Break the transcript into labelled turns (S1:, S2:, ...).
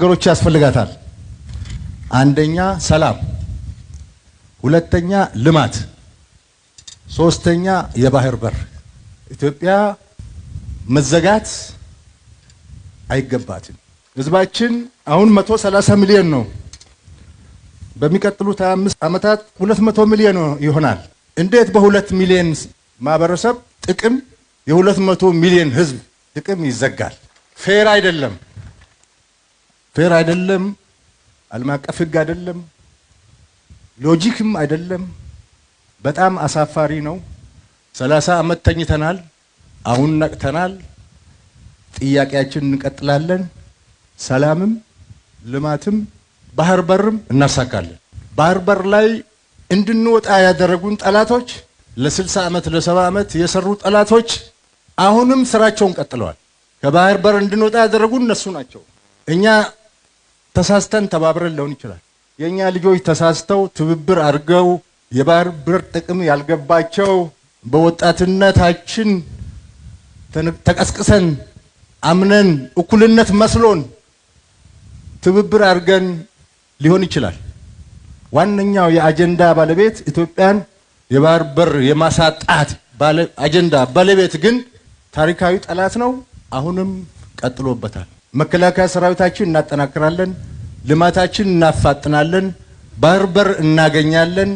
S1: ነገሮች ያስፈልጋታል። አንደኛ ሰላም፣ ሁለተኛ ልማት፣ ሶስተኛ የባህር በር። ኢትዮጵያ መዘጋት አይገባትም። ህዝባችን አሁን 130 ሚሊዮን ነው። በሚቀጥሉት 25 ዓመታት 200 ሚሊዮን ይሆናል። እንዴት በ2 ሚሊዮን ማህበረሰብ ጥቅም የ200 ሚሊዮን ህዝብ ጥቅም ይዘጋል? ፌር አይደለም። ፌር አይደለም። ዓለም አቀፍ ህግ አይደለም። ሎጂክም አይደለም። በጣም አሳፋሪ ነው። 30 ዓመት ተኝተናል። አሁን ነቅተናል። ጥያቄያችንን እንቀጥላለን። ሰላምም ልማትም ባህር በርም እናሳካለን። ባህር በር ላይ እንድንወጣ ያደረጉን ጠላቶች ለ60 ዓመት ለ70 ዓመት የሰሩ ጠላቶች አሁንም ስራቸውን ቀጥለዋል። ከባህር በር እንድንወጣ ያደረጉን እነሱ ናቸው። እኛ ተሳስተን ተባብረን ሊሆን ይችላል። የኛ ልጆች ተሳስተው ትብብር አድርገው የባህር በር ጥቅም ያልገባቸው በወጣትነታችን ተቀስቅሰን አምነን እኩልነት መስሎን ትብብር አድርገን ሊሆን ይችላል። ዋነኛው የአጀንዳ ባለቤት ኢትዮጵያን የባህር በር የማሳጣት አጀንዳ ባለቤት ግን ታሪካዊ ጠላት ነው። አሁንም ቀጥሎበታል። መከላከያ ሰራዊታችን እናጠናክራለን፣ ልማታችን እናፋጥናለን፣ ባህር በር እናገኛለን።